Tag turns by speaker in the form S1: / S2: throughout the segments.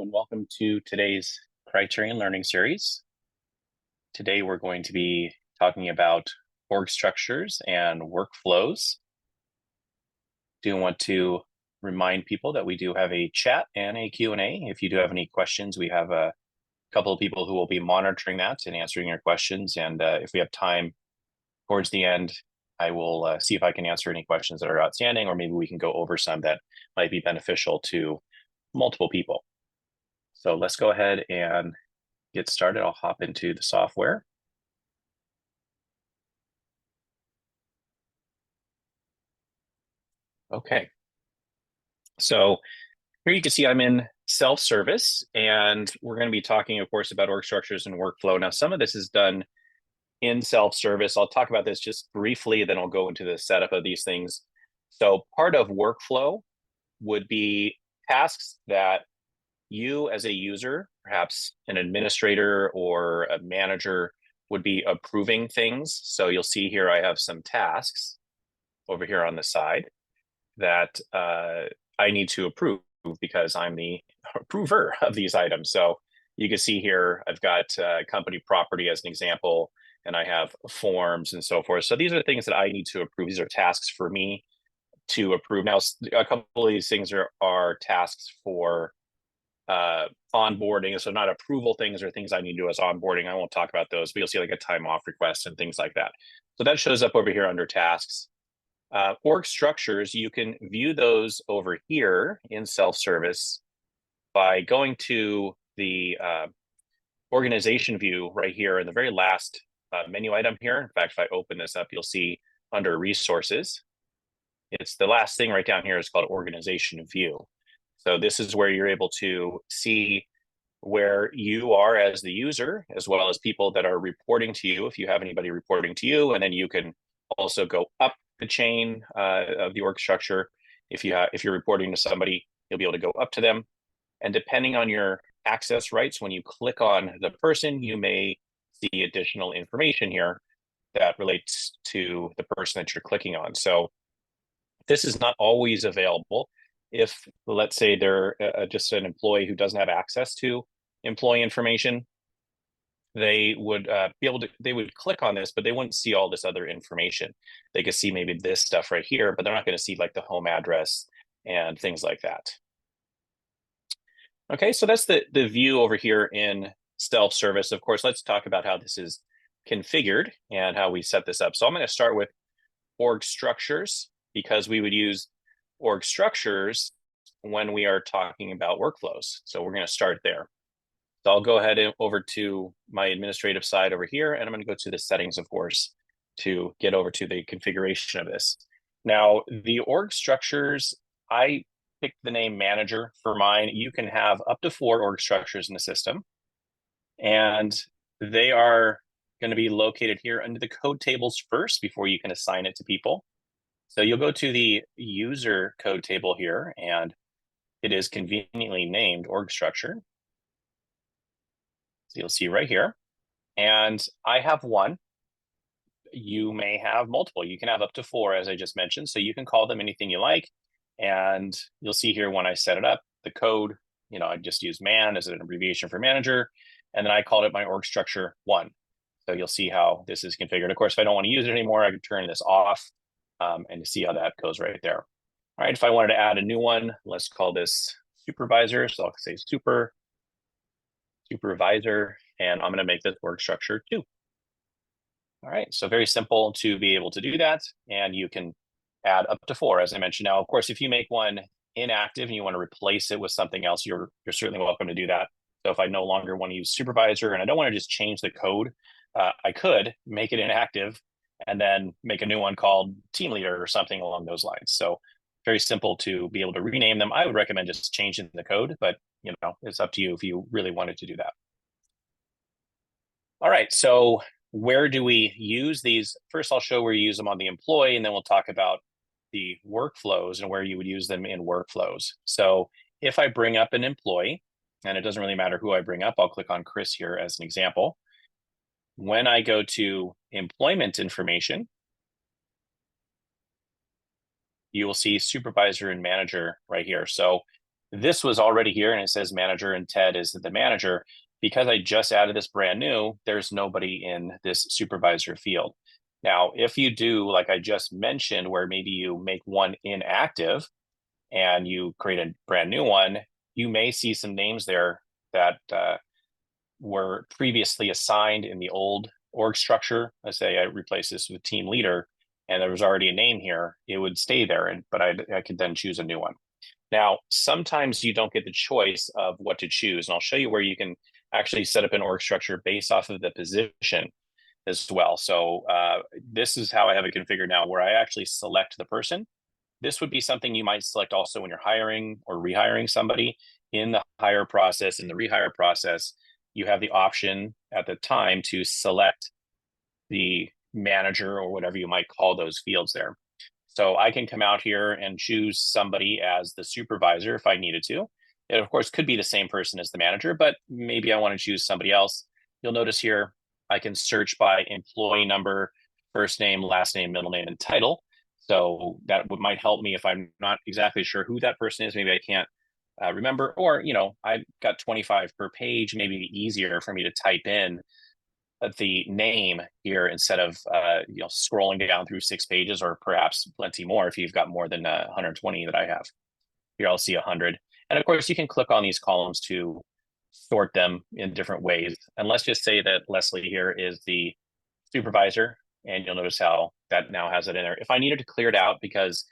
S1: And welcome to today's Criterion Learning Series. Today we're going to be talking about org structures and workflows. Do want to remind people that we do have a chat and a Q&A. If you do have any questions, we have a couple of people who will be monitoring that and answering your questions. And if we have time towards the end, I will see if I can answer any questions that are outstanding, or maybe we can go over some that might be beneficial to multiple people. So let's go ahead and get started. I'll hop into the software. Okay. So here you can see I'm in self-service, and we're going to be talking, of course, about org structures and workflow. Now, some of this is done in self-service. I'll talk about this just briefly, then I'll go into the setup of these things. So part of workflow would be tasks that you as a user, perhaps an administrator or a manager, would be approving things. So you'll see here I have some tasks over here on the side that I need to approve because I'm the approver of these items. So you can see here I've got company property as an example, and I have forms and so forth. So these are things that I need to approve. These are tasks for me to approve. Now, a couple of these things are tasks for onboarding. So not approval things or things I need to do as onboarding. I won't talk about those, but you'll see like a time off request and things like that. So that shows up over here under tasks. Org structures, you can view those over here in self-service by going to the organization view right here in the very last menu item here. In fact, if I open this up, you'll see under resources, it's the last thing right down here is called organization view. So this is where you're able to see where you are as the user, as well as people that are reporting to you, if you have anybody reporting to you, and then you can also go up the chain of the org structure. If you're reporting to somebody, you'll be able to go up to them. And depending on your access rights, when you click on the person, you may see additional information here that relates to the person that you're clicking on. So this is not always available. If, let's say, they're just an employee who doesn't have access to employee information, they would they would click on this, but they wouldn't see all this other information. They could see maybe this stuff right here, but they're not going to see like the home address and things like that. Okay, so that's the view over here in self-service. Of course, let's talk about how this is configured and how we set this up. So I'm going to start with org structures, because we would use org structures when we are talking about workflows. So we're going to start there. So I'll go ahead and over to my administrative side over here, and I'm going to go to the settings, of course, to get over to the configuration of this. Now, the org structures, I picked the name manager for mine. You can have up to 4 org structures in the system, and they are going to be located here under the code tables first before you can assign it to people. So you'll go to the user code table here, and it is conveniently named org structure. So you'll see right here. And I have one. You may have multiple. You can have up to 4, as I just mentioned. So you can call them anything you like. And you'll see here when I set it up, the code, I just use man as an abbreviation for manager. And then I called it my org structure 1. So you'll see how this is configured. Of course, if I don't want to use it anymore, I can turn this off and you see how that goes right there. All right, if I wanted to add a new one, let's call this supervisor. So I'll say supervisor, and I'm going to make this org structure 2. All right, so very simple to be able to do that, and you can add up to 4, as I mentioned. Now, of course, if you make one inactive and you want to replace it with something else, you're certainly welcome to do that. So if I no longer want to use supervisor and I don't want to just change the code, I could make it inactive and then make a new one called team leader or something along those lines. So very simple to be able to rename them. I would recommend just changing the code, but it's up to you if you really wanted to do that. All right, so where do we use these? First, I'll show where you use them on the employee, and then we'll talk about the workflows and where you would use them in workflows. So if I bring up an employee, and it doesn't really matter who I bring up, I'll click on Chris here as an example. When I go to employment information, you will see supervisor and manager right here. So this was already here and it says manager and Ted is the manager. Because I just added this brand new, there's nobody in this supervisor field. Now, if you do, like I just mentioned, where maybe you make one inactive and you create a brand new one, you may see some names there that were previously assigned in the old org structure. Let's say I replace this with team leader and there was already a name here, it would stay there, but I could then choose a new one. Now, sometimes you don't get the choice of what to choose, and I'll show you where you can actually set up an org structure based off of the position as well. So this is how I have it configured now, where I actually select the person. This would be something you might select also when you're hiring or rehiring somebody. In the hire process, in the rehire process, you have the option at the time to select the manager or whatever you might call those fields there. So I can come out here and choose somebody as the supervisor if I needed to. It, of course, could be the same person as the manager, but maybe I want to choose somebody else. You'll notice here, I can search by employee number, first name, last name, middle name, and title. So that might help me if I'm not exactly sure who that person is. Maybe I can't remember, or, I've got 25 per page, maybe easier for me to type in the name here instead of scrolling down through 6 pages, or perhaps plenty more if you've got more than 120 that I have. Here I'll see 100. And of course, you can click on these columns to sort them in different ways. And let's just say that Leslie here is the supervisor, and you'll notice how that now has it in there. If I needed to clear it out because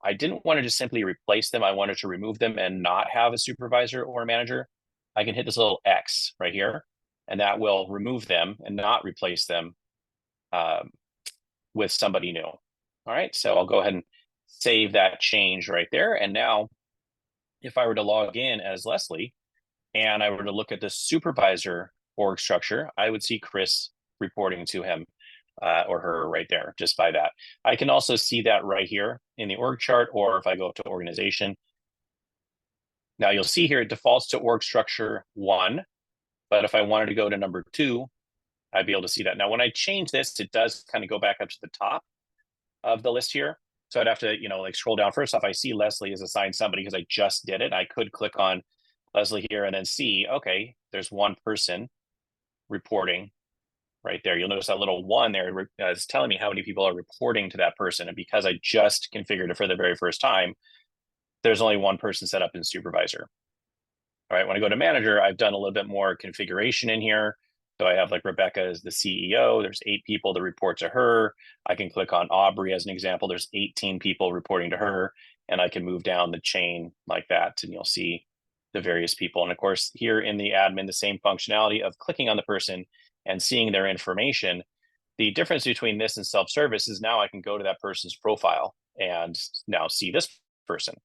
S1: I didn't want to just simply replace them, I wanted to remove them and not have a supervisor or a manager, I can hit this little X right here, and that will remove them and not replace them with somebody new. All right, so I'll go ahead and save that change right there. And now if I were to log in as Leslie and I were to look at the supervisor org structure, I would see Chris reporting to him or her right there just by that. I can also see that right here in the org chart, or if I go up to organization. Now you'll see here it defaults to org structure 1, but if I wanted to go to number 2, I'd be able to see that. Now, when I change this, it does kind of go back up to the top of the list here. So I'd have to, scroll down. First off, I see Leslie is assigned somebody because I just did it. I could click on Leslie here and then see, okay, there's one person reporting right there. You'll notice that little 1 there is telling me how many people are reporting to that person. And because I just configured it for the very first time, there's only one person set up in supervisor. All right, when I go to manager, I've done a little bit more configuration in here. So I have like Rebecca as the CEO. There's 8 people that report to her. I can click on Aubrey as an example. There's 18 people reporting to her. And I can move down the chain like that, and you'll see the various people. And of course, here in the admin, the same functionality of clicking on the person and seeing their information. The difference between this and self-service is now I can go to that person's profile and now see this person.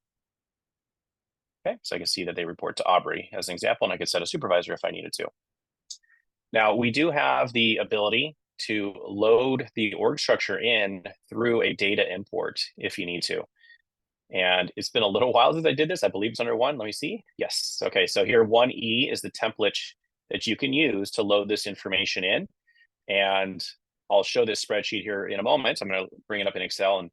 S1: Okay, so I can see that they report to Aubrey as an example, and I could set a supervisor if I needed to. Now, we do have the ability to load the org structure in through a data import if you need to. And it's been a little while since I did this. I believe it's under 1. Let me see. Yes. Okay, so here 1E is the template that you can use to load this information in. And I'll show this spreadsheet here in a moment. I'm going to bring it up in Excel and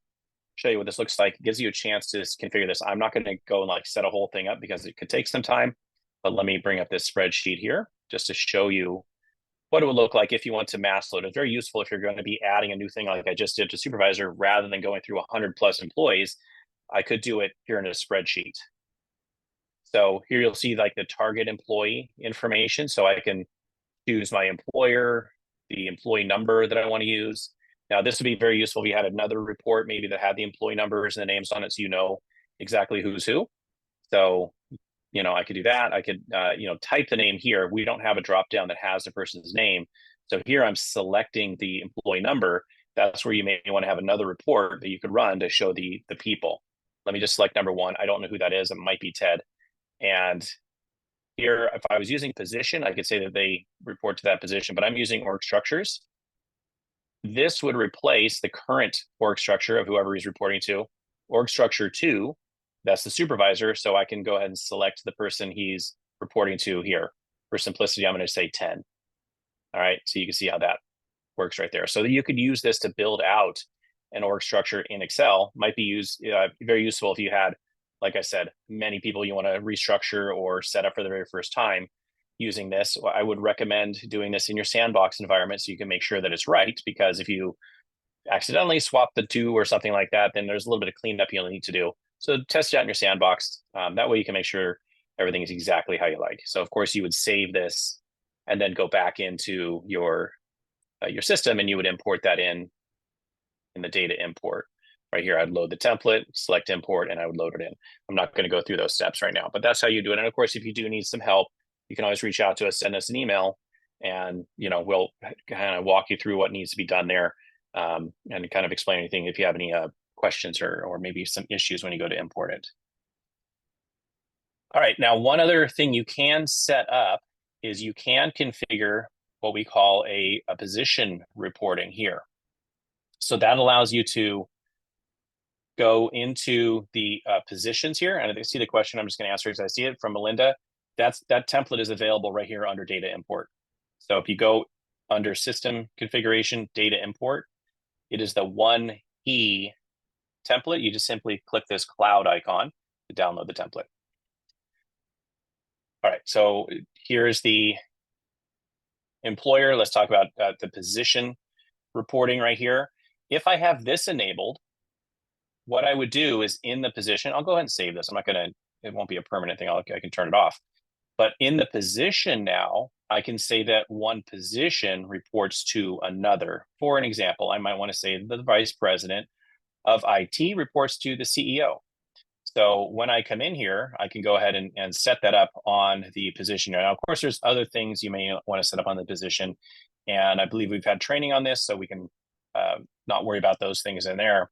S1: show you what this looks like. It gives you a chance to configure this. I'm not going to go and set a whole thing up because it could take some time, but let me bring up this spreadsheet here just to show you what it would look like if you want to mass load. It's very useful if you're going to be adding a new thing like I just did to supervisor, rather than going through 100 plus employees. I could do it here in a spreadsheet. So here you'll see the target employee information. So I can choose my employer, the employee number that I want to use. Now, this would be very useful if you had another report maybe that had the employee numbers and the names on it, so you know exactly who's who. So, I could do that. I could, type the name here. We don't have a drop down that has the person's name. So here I'm selecting the employee number. That's where you may want to have another report that you could run to show the people. Let me just select number 1. I don't know who that is. It might be Ted. And here, if I was using position, I could say that they report to that position, but I'm using org structures. This would replace the current org structure of whoever he's reporting to. Org structure 2, that's the supervisor. So I can go ahead and select the person he's reporting to here. For simplicity, I'm going to say 10. All right, so you can see how that works right there. So you could use this to build out an org structure in Excel. Might be very useful if you had like I said, many people you want to restructure or set up for the very first time using this. I would recommend doing this in your sandbox environment so you can make sure that it's right, because if you accidentally swap the two or something like that, then there's a little bit of cleanup you'll need to do. So test it out in your sandbox. That way you can make sure everything is exactly how you like. So of course you would save this and then go back into your system, and you would import that in the data import. Right here, I'd load the template, select import, and I would load it in. I'm not going to go through those steps right now, but that's how you do it. And of course, if you do need some help, you can always reach out to us, send us an email, and we'll kind of walk you through what needs to be done there, and kind of explain anything if you have any questions or maybe some issues when you go to import it. All right, now one other thing you can set up is you can configure what we call a position reporting here. So that allows you to go into the positions here. And if you see the question, I'm just going to answer as I see it from Melinda. That template is available right here under data import. So if you go under system configuration, data import, it is the 1E template. You just simply click this cloud icon to download the template. All right, so here's the employer. Let's talk about the position reporting right here. If I have this enabled, what I would do is in the position, I'll go ahead and save this. I'm not going to, it won't be a permanent thing. I can turn it off. But in the position now, I can say that one position reports to another. For an example, I might want to say the vice president of IT reports to the CEO. So when I come in here, I can go ahead and set that up on the position. Now, of course, there's other things you may want to set up on the position. And I believe we've had training on this, so we can not worry about those things in there.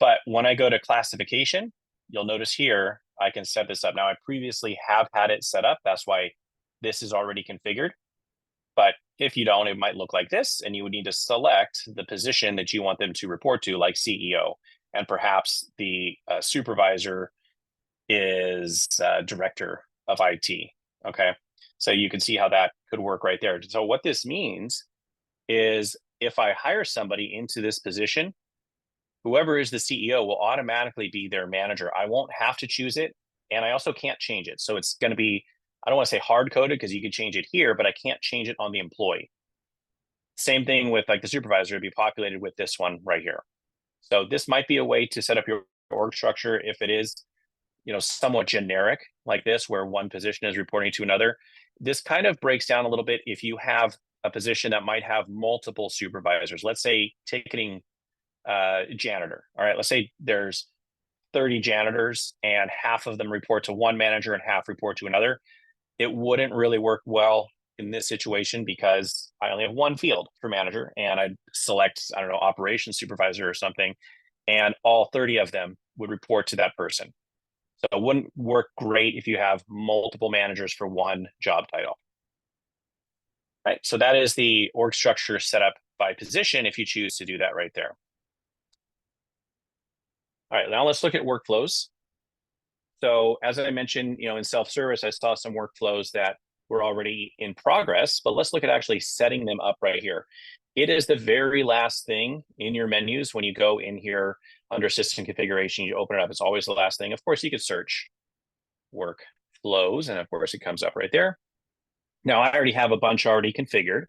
S1: But when I go to classification, you'll notice here, I can set this up. Now, I previously have had it set up. That's why this is already configured. But if you don't, it might look like this, and you would need to select the position that you want them to report to, like CEO. And perhaps the supervisor is director of IT, okay? So you can see how that could work right there. So what this means is if I hire somebody into this position, whoever is the CEO will automatically be their manager. I won't have to choose it, and I also can't change it. So it's going to be, I don't want to say hard-coded because you can change it here, but I can't change it on the employee. Same thing with like the supervisor, to be populated with this one right here. So this might be a way to set up your org structure if it is, somewhat generic like this, where one position is reporting to another. This kind of breaks down a little bit if you have a position that might have multiple supervisors. Let's say ticketing janitor. All right, let's say there's 30 janitors and half of them report to one manager and half report to another. It wouldn't really work well in this situation because I only have one field for manager, and I'd select, I don't know, operations supervisor or something, and all 30 of them would report to that person. So it wouldn't work great if you have multiple managers for one job title. Right, so that is the org structure set up by position if you choose to do that right there. All right, now let's look at workflows. So as I mentioned, in self-service, I saw some workflows that were already in progress, but let's look at actually setting them up right here. It is the very last thing in your menus when you go in here under system configuration, you open it up, it's always the last thing. Of course, you could search workflows, and of course it comes up right there. Now, I already have a bunch already configured.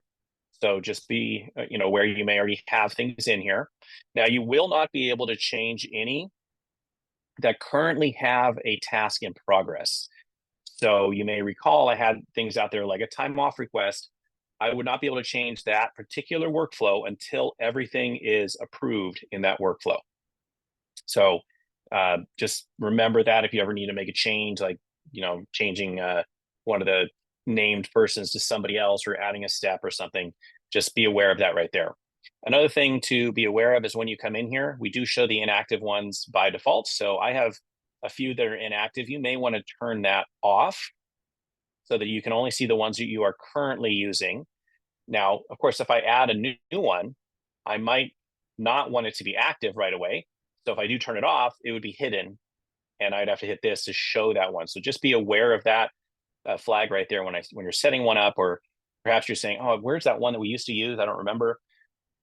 S1: So just be, where you may already have things in here. Now, you will not be able to change any that currently have a task in progress. So you may recall I had things out there like a time off request. I would not be able to change that particular workflow until everything is approved in that workflow. So just remember that if you ever need to make a change, like, changing one of the named persons to somebody else or adding a step or something, just be aware of that right there. Another thing to be aware of is when you come in here, we do show the inactive ones by default. So I have a few that are inactive. You may want to turn that off so that you can only see the ones that you are currently using. Now, of course, if I add a new one, I might not want it to be active right away. So if I do turn it off, it would be hidden, and I'd have to hit this to show that one. So just be aware of that flag right there when you're setting one up, or perhaps you're saying, oh, where's that one that we used to use? I don't remember.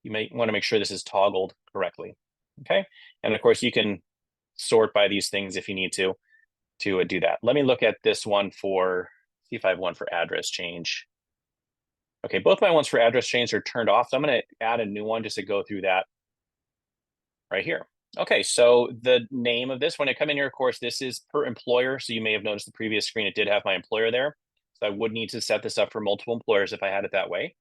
S1: You may want to make sure this is toggled correctly. Okay. And of course, you can sort by these things if you need to. to do that. Let me look at this one for, see if I have one for address change. Okay, both my ones for address change are turned off. So I'm going to add a new one just to go through that right here. Okay, so the name of this, when I come in here, of course, this is per employer. So you may have noticed the previous screen, it did have my employer there. So I would need to set this up for multiple employers if I had it that way.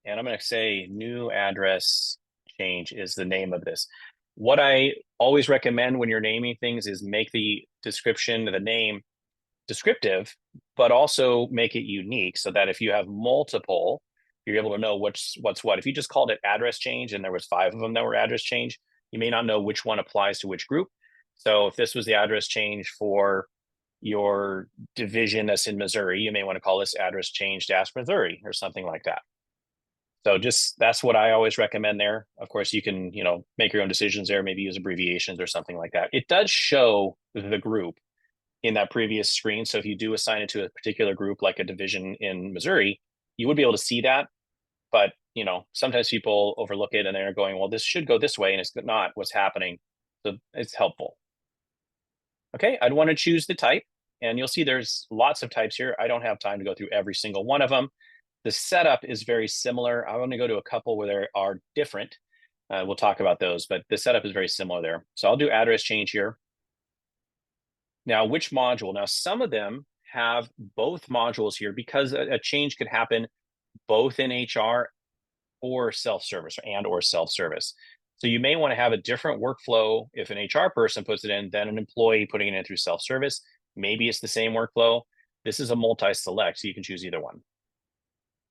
S1: And I'm going to say new address change is the name of this. What I always recommend when you're naming things is make the description, the name descriptive, but also make it unique so that if you have multiple, you're able to know what's what. If you just called it address change and there was 5 of them that were address change, you may not know which one applies to which group. So if this was the address change for your division that's in Missouri, you may want to call this address change dash Missouri or something like that. So just that's what I always recommend there. Of course, you can, make your own decisions there, maybe use abbreviations or something like that. It does show the group in that previous screen. So if you do assign it to a particular group, like a division in Missouri, you would be able to see that. But, sometimes people overlook it and they're going, well, this should go this way, and it's not what's happening. So it's helpful. Okay, I'd want to choose the type, and you'll see there's lots of types here. I don't have time to go through every single one of them. The setup is very similar. I want to go to a couple where they are different. We'll talk about those, but the setup is very similar there. So I'll do address change here. Now, which module? Now, some of them have both modules here because a change could happen both in HR or self-service or self-service. So you may want to have a different workflow if an HR person puts it in than an employee putting it in through self-service. Maybe it's the same workflow. This is a multi-select, so you can choose either one.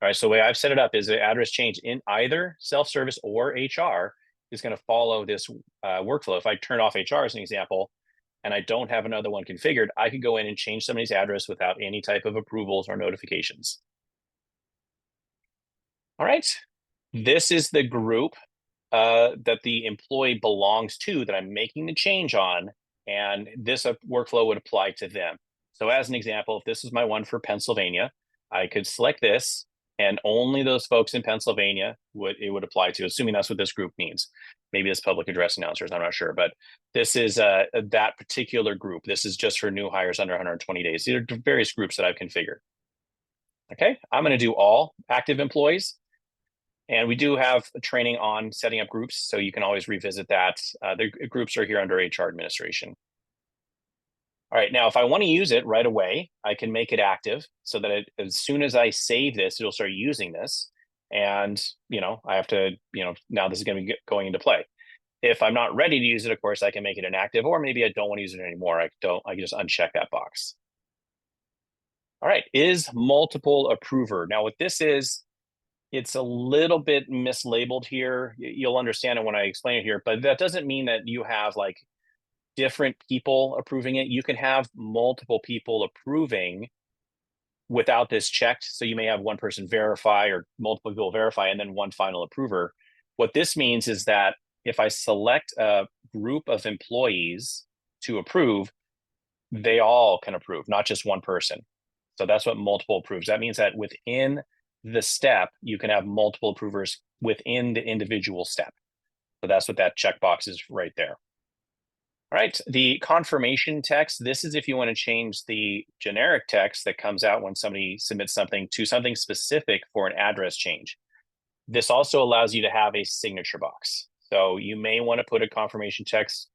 S1: All right, so the way I've set it up is the address change in either self-service or HR is going to follow this workflow. If I turn off HR as an example, and I don't have another one configured, I could go in and change somebody's address without any type of approvals or notifications. All right, this is the group that the employee belongs to that I'm making the change on, and this workflow would apply to them. So as an example, if this is my one for Pennsylvania, I could select this, and only those folks in Pennsylvania it would apply to, assuming that's what this group means. Maybe it's public address announcers, I'm not sure, but this is that particular group. This is just for new hires under 120 days. These are various groups that I've configured. Okay, I'm going to do all active employees. And we do have a training on setting up groups, so you can always revisit that. The groups are here under HR administration. All right, now if I want to use it right away, I can make it active so that as soon as I save this, it'll start using this. And, I have to, now this is going to be going into play. If I'm not ready to use it, of course, I can make it inactive, or maybe I don't want to use it anymore. I can just uncheck that box. All right, is multiple approver. Now what this is, it's a little bit mislabeled here. You'll understand it when I explain it here, but that doesn't mean that you have like different people approving it. You can have multiple people approving without this checked. So you may have one person verify or multiple people verify and then one final approver. What this means is that if I select a group of employees to approve, they all can approve, not just one person. So that's what multiple approves. That means that within the step, you can have multiple approvers within the individual step. So that's what that checkbox is right there. All right, the confirmation text, this is if you want to change the generic text that comes out when somebody submits something to something specific for an address change. This also allows you to have a signature box. So you may want to put a confirmation text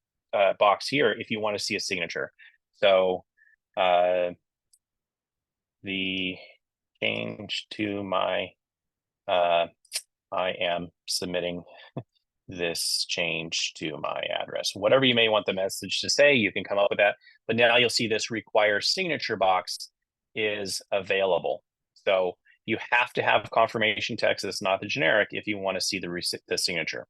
S1: box here if you want to see a signature. So the change to my, I am submitting this change to my address. Whatever you may want the message to say, you can come up with that. But now you'll see this require signature box is available. So you have to have confirmation text that's not the generic if you want to see the signature.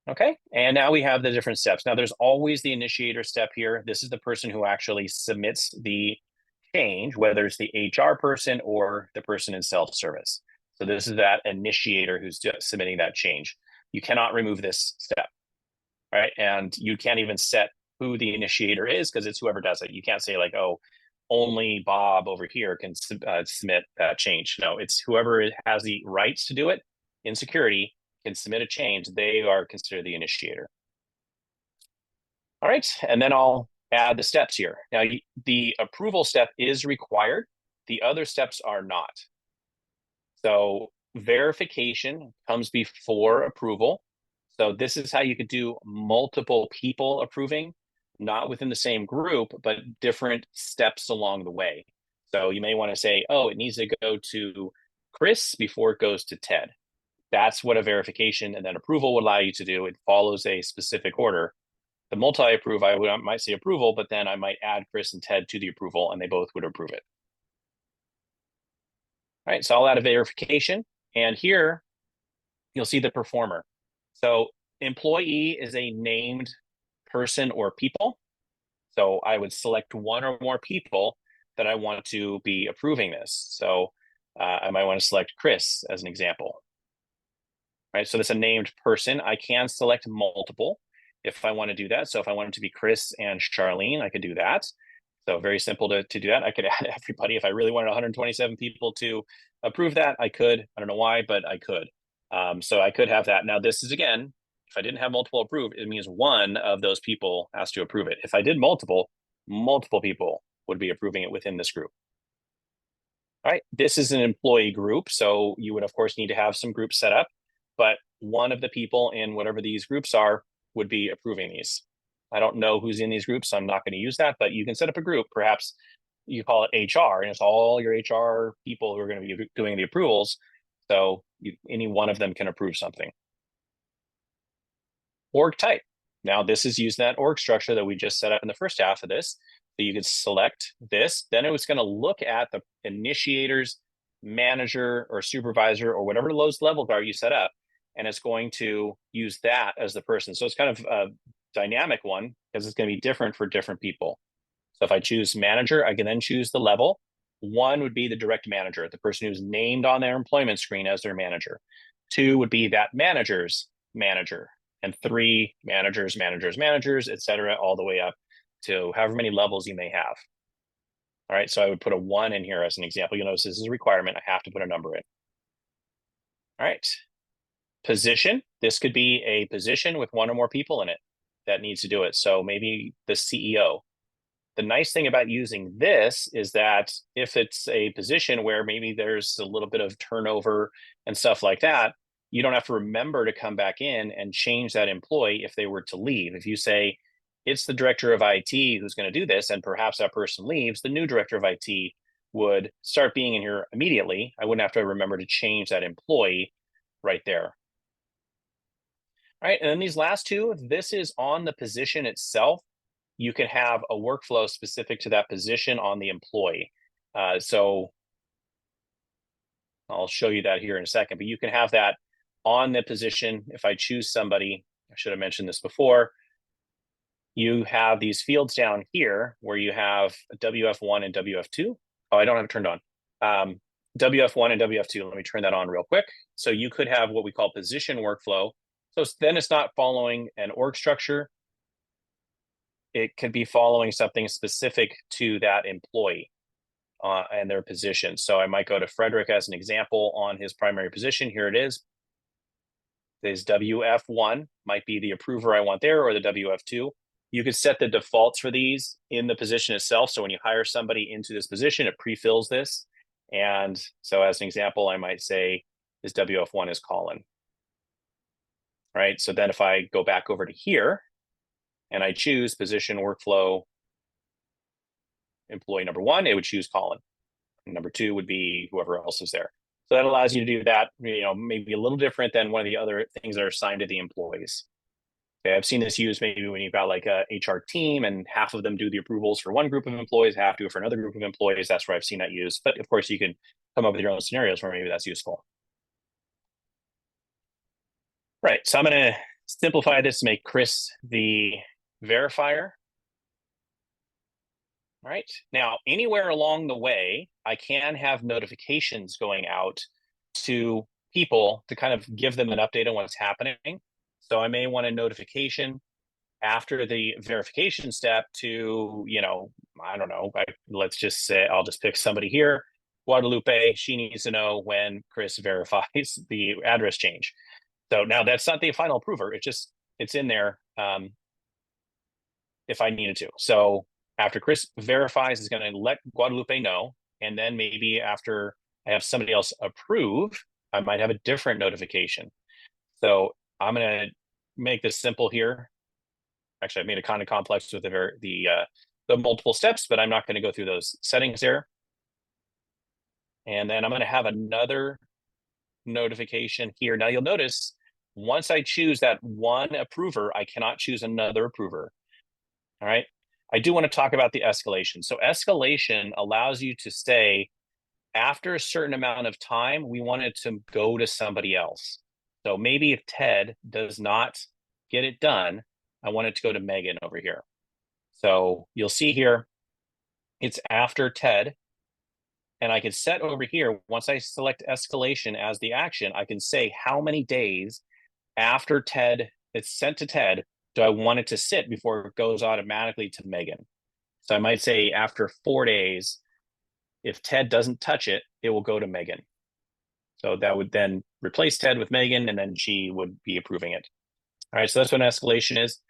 S1: Okay, and now we have the different steps. Now there's always the initiator step here. This is the person who actually submits the change, whether it's the HR person or the person in self-service. So this is that initiator who's submitting that change. You cannot remove this step, right? And you can't even set who the initiator is because it's whoever does it. You can't say like, oh, only Bob over here can submit that change. No, it's whoever has the rights to do it in security can submit a change. They are considered the initiator. All right, and then I'll add the steps here. Now, the approval step is required. The other steps are not. So verification comes before approval. So this is how you could do multiple people approving, not within the same group, but different steps along the way. So you may want to say, oh, it needs to go to Chris before it goes to Ted. That's what a verification and then approval would allow you to do. It follows a specific order. The multi-approve, I might say approval, but then I might add Chris and Ted to the approval and they both would approve it. All right, so I'll add a verification. And here you'll see the performer. So employee is a named person or people. So I would select one or more people that I want to be approving this. So I might want to select Chris as an example. Right, so that's a named person. I can select multiple if I want to do that. So if I wanted to be Chris and Charlene, I could do that. So very simple to do that. I could add everybody. If I really wanted 127 people to approve that, I could. I don't know why, but I could. So I could have that. Now this is, again, if I didn't have multiple approved, it means one of those people has to approve it. If I did multiple people would be approving it within this group. All right, this is an employee group. So you would, of course, need to have some groups set up, but one of the people in whatever these groups are would be approving these. I don't know who's in these groups, so I'm not going to use that, but you can set up a group. Perhaps you call it HR, and it's all your HR people who are going to be doing the approvals. So any one of them can approve something. Org type. Now, this is using that org structure that we just set up in the first half of this. So you could select this. Then it was going to look at the initiators, manager, or supervisor, or whatever those levels are you set up, and it's going to use that as the person. So it's kind of a dynamic one because it's going to be different for different people. So if I choose manager, I can then choose the level. One would be the direct manager, the person who's named on their employment screen as their manager. Two would be that manager's manager. And three, managers, et cetera, all the way up to however many levels you may have. All right, so I would put a 1 in here as an example. You'll notice this is a requirement. I have to put a number in. All right, position. This could be a position with one or more people in it that needs to do it. So maybe the CEO. The nice thing about using this is that if it's a position where maybe there's a little bit of turnover and stuff like that, you don't have to remember to come back in and change that employee if they were to leave. If you say, it's the director of IT who's going to do this, and perhaps that person leaves, the new director of IT would start being in here immediately. I wouldn't have to remember to change that employee right there. All right, and then these last two, this is on the position itself. You can have a workflow specific to that position on the employee. So I'll show you that here in a second, but you can have that on the position. If I choose somebody, I should have mentioned this before, you have these fields down here where you have WF1 and WF2. Oh, I don't have it turned on. WF1 and WF2, let me turn that on real quick. So you could have what we call position workflow. So then it's not following an org structure. It could be following something specific to that employee and their position. So I might go to Frederick as an example on his primary position. Here it is. This WF1 might be the approver I want there, or the WF2. You could set the defaults for these in the position itself. So when you hire somebody into this position, it pre-fills this. And so as an example, I might say this WF1 is Colin. Right, so then if I go back over to here and I choose position workflow employee number 1, it would choose Colin. And number 2 would be whoever else is there. So that allows you to do that, maybe a little different than one of the other things that are assigned to the employees. Okay, I've seen this used maybe when you've got like a HR team and half of them do the approvals for one group of employees, half do it for another group of employees. That's where I've seen that used. But of course, you can come up with your own scenarios where maybe that's useful. Right, so I'm going to simplify this to make Chris the verifier. All right, now anywhere along the way, I can have notifications going out to people to kind of give them an update on what's happening. So I may want a notification after the verification step to, I don't know, let's just say, I'll just pick somebody here, Guadalupe. She needs to know when Chris verifies the address change. So now that's not the final approver. It's in there. if I needed to. So after Chris verifies, is going to let Guadalupe know. And then maybe after I have somebody else approve, I might have a different notification. So I'm going to make this simple here. Actually, I've made it kind of complex with the multiple steps, but I'm not going to go through those settings there. And then I'm going to have another notification here. Now you'll notice once I choose that one approver, I cannot choose another approver. All right. I do want to talk about the escalation. So escalation allows you to say, after a certain amount of time, we want it to go to somebody else. So maybe if Ted does not get it done, I want it to go to Megan over here. So you'll see here, it's after Ted. And I can set over here, once I select escalation as the action, I can say how many days after Ted, it's sent to Ted, do I want it to sit before it goes automatically to Megan? So I might say after 4 days, if Ted doesn't touch it, it will go to Megan. So that would then replace Ted with Megan, and then she would be approving it. All right, so that's what an escalation is.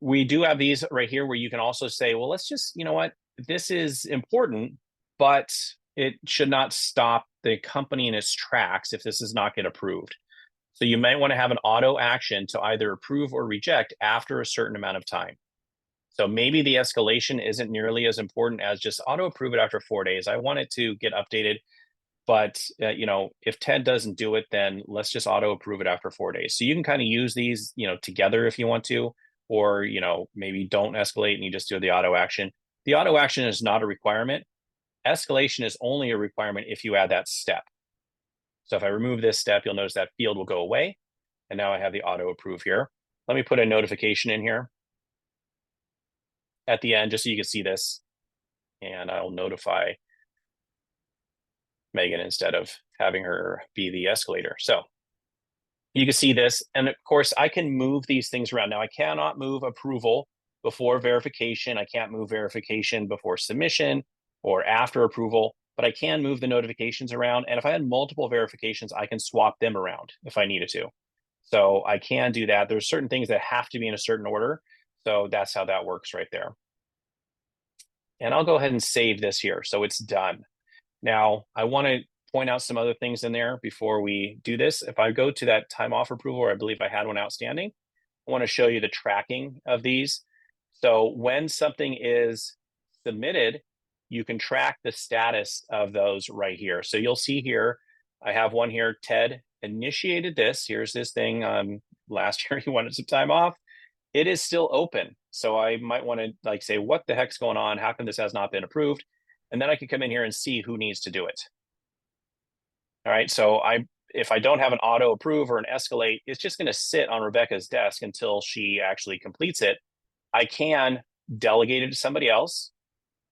S1: We do have these right here where you can also say, well, let's just, you know what, this is important, but it should not stop the company in its tracks if this does not get approved. So you might want to have an auto action to either approve or reject after a certain amount of time. So maybe the escalation isn't nearly as important as just auto approve it after 4 days. I want it to get updated, but you know, if Ted doesn't do it, then let's just auto approve it after 4 days. So you can kind of use these, you know, together if you want to, or, you know, maybe don't escalate and you just do the auto action. The auto action is not a requirement. Escalation is only a requirement if you add that step. So if I remove this step, you'll notice that field will go away. And now I have the auto approve here. Let me put a notification in here at the end, just so you can see this. And I'll notify Megan instead of having her be the escalator. So you can see this. And of course, I can move these things around. Now, I cannot move approval before verification. I can't move verification before submission or after approval, but I can move the notifications around. And if I had multiple verifications, I can swap them around if I needed to. So I can do that. There's certain things that have to be in a certain order. So that's how that works right there. And I'll go ahead and save this here. So it's done. Now, I want to point out some other things in there before we do this. If I go to that time off approval, or I believe I had one outstanding, I want to show you the tracking of these. So when something is submitted, you can track the status of those right here. So you'll see here, I have one here, Ted initiated this. Here's this thing. Last year he wanted some time off. It is still open. So I might want to like say, what the heck's going on? How come this has not been approved? And then I can come in here and see who needs to do it. All right, so if I don't have an auto approve or an escalate, it's just going to sit on Rebecca's desk until she actually completes it. I can delegate it to somebody else,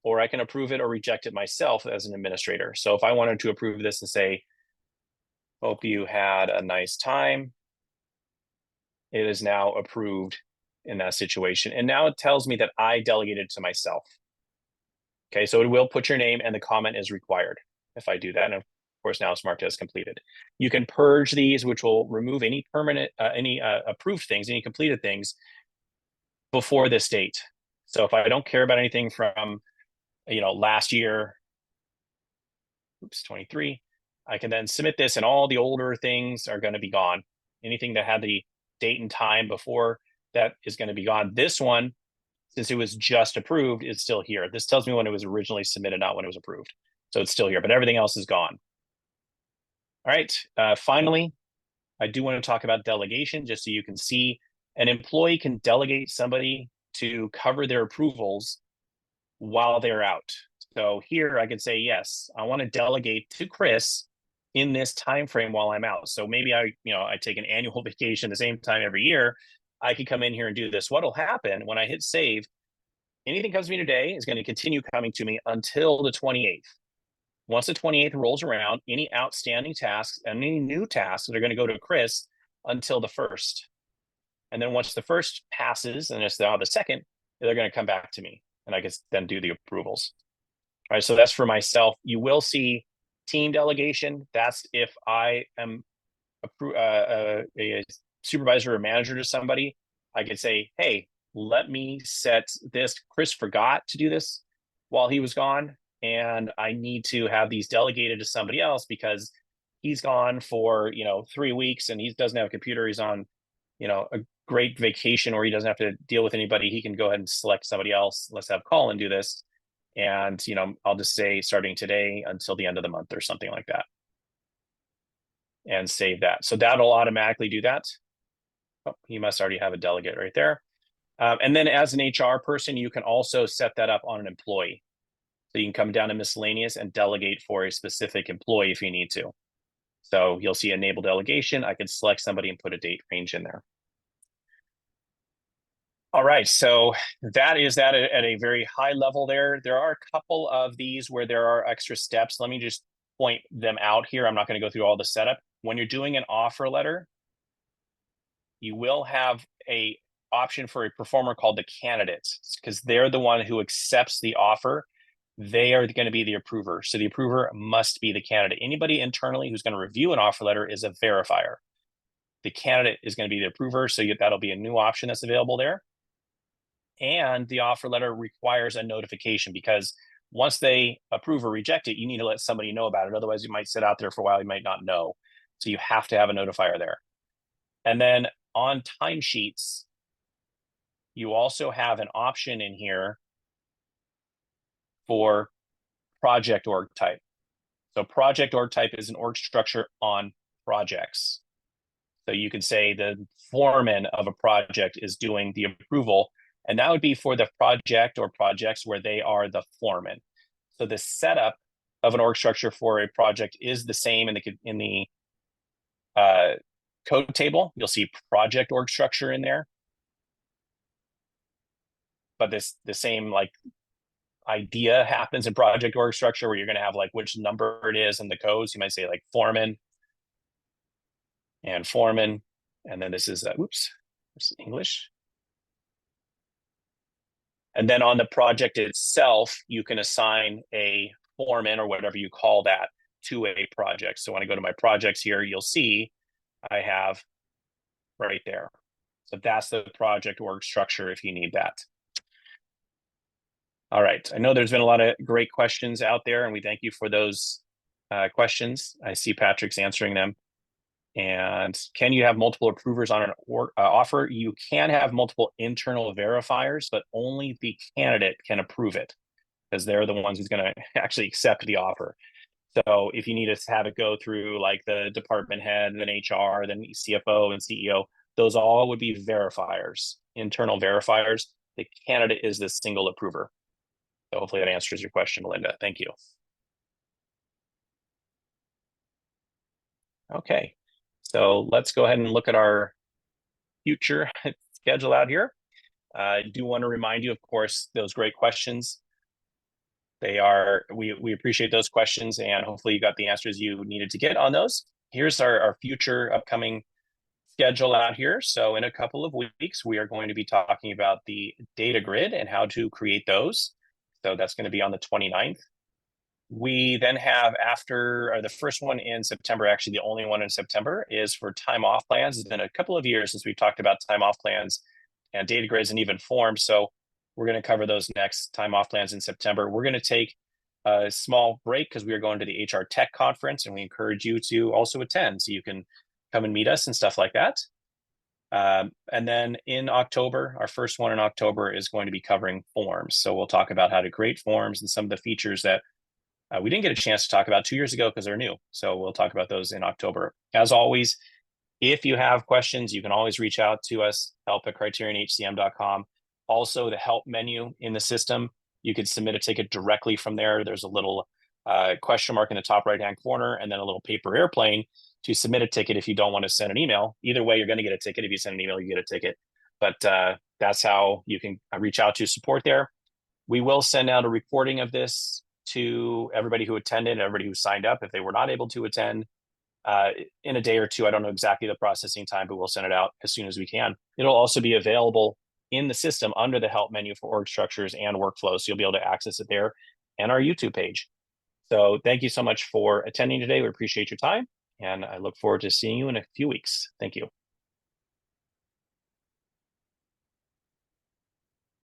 S1: or I can approve it or reject it myself as an administrator. So if I wanted to approve this and say, hope you had a nice time, it is now approved in that situation. And now it tells me that I delegated to myself. Okay, so it will put your name and the comment is required if I do that. And of course, now it's marked as completed. You can purge these, which will remove any permanent, approved things, any completed things before this date. So if I don't care about anything from, you know, last year, 23, I can then submit this and all the older things are going to be gone. Anything that had the date and time before that is going to be gone. This one, since it was just approved, is still here. This tells me when it was originally submitted, not when it was approved. So it's still here, but everything else is gone. All right, finally, I do want to talk about delegation, just so you can see an employee can delegate somebody to cover their approvals while they're out. So here I could say, yes, I want to delegate to Chris in this time frame while I'm out. So maybe I take an annual vacation the same time every year. I could come in here and do this. What'll happen when I hit save, anything comes to me today is going to continue coming to me until the 28th. Once the 28th rolls around, any outstanding tasks and any new tasks that are going to go to Chris until the 1st. And then once the 1st passes and it's now the 2nd, they're going to come back to me and I can then do the approvals. All right, so that's for myself. You will see team delegation. That's if I am a supervisor or manager to somebody, I could say, hey, let me set this. Chris forgot to do this while he was gone, and I need to have these delegated to somebody else because he's gone for 3 weeks and he doesn't have a computer. He's on a great vacation where he doesn't have to deal with anybody. He can go ahead and select somebody else. Let's have Colin do this. And I'll just say starting today until the end of the month or something like that, and save that. So that'll automatically do that. Oh, you must already have a delegate right there. And then as an HR person, you can also set that up on an employee. So you can come down to miscellaneous and delegate for a specific employee if you need to. So you'll see enable delegation. I could select somebody and put a date range in there. All right, so that is that at a very high level there. There are a couple of these where there are extra steps. Let me just point them out here. I'm not going to go through all the setup. When you're doing an offer letter, you will have a option for a performer called the candidate, because they're the one who accepts the offer. They are going to be the approver. So the approver must be the candidate. Anybody internally who's going to review an offer letter is a verifier. The candidate is going to be the approver. So that'll be a new option that's available there. And the offer letter requires a notification, because once they approve or reject it, you need to let somebody know about it. Otherwise, you might sit out there for a while. You might not know. So you have to have a notifier there. And then on timesheets, you also have an option in here for project org type. So project org type is an org structure on projects. So you could say the foreman of a project is doing the approval, and that would be for the project or projects where they are the foreman. So the setup of an org structure for a project is the same in the code table. You'll see project org structure in there, but the same idea happens in project org structure, where you're going to have which number it is in the codes. You might say foreman and foreman, and then this is this is English. And then on the project itself, you can assign a foreman or whatever you call that to a project. So when I go to my projects here, you'll see I have right there. So that's the project org structure if you need that. All right. I know there's been a lot of great questions out there, and we thank you for those questions. I see Patrick's answering them. And can you have multiple approvers on an offer? You can have multiple internal verifiers, but only the candidate can approve it, because they're the ones who's going to actually accept the offer. So if you need to have it go through the department head, then HR, then CFO and CEO, those all would be verifiers, internal verifiers. The candidate is the single approver. So hopefully that answers your question, Melinda. Thank you. Okay, so let's go ahead and look at our future schedule out here. I do want to remind you, of course, those great questions. We appreciate those questions, and hopefully you got the answers you needed to get on those. Here's our future upcoming schedule out here. So in a couple of weeks, we are going to be talking about the data grid and how to create those. So that's going to be on the 29th. We then have the first one in September, actually the only one in September, is for time off plans. It's been a couple of years since we've talked about time off plans and data grids and even forms. So we're going to cover those next, time off plans in September. We're going to take a small break because we are going to the HR Tech Conference, and we encourage you to also attend so you can come and meet us and stuff like that. And then in October, our first one in October is going to be covering forms. So we'll talk about how to create forms and some of the features that we didn't get a chance to talk about 2 years ago because they're new. So we'll talk about those in October. As always, if you have questions, you can always reach out to us, help@criterionhcm.com. Also, the help menu in the system, you could submit a ticket directly from there. There's a little question mark in the top right-hand corner, and then a little paper airplane to submit a ticket if you don't want to send an email. Either way, you're going to get a ticket. If you send an email, you get a ticket. But that's how you can reach out to support there. We will send out a recording of this to everybody who attended, everybody who signed up. If they were not able to attend in a day or two, I don't know exactly the processing time, but we'll send it out as soon as we can. It'll also be available in the system under the help menu for org structures and workflows. So you'll be able to access it there and our YouTube page. So thank you so much for attending today. We appreciate your time, and I look forward to seeing you in a few weeks. Thank you.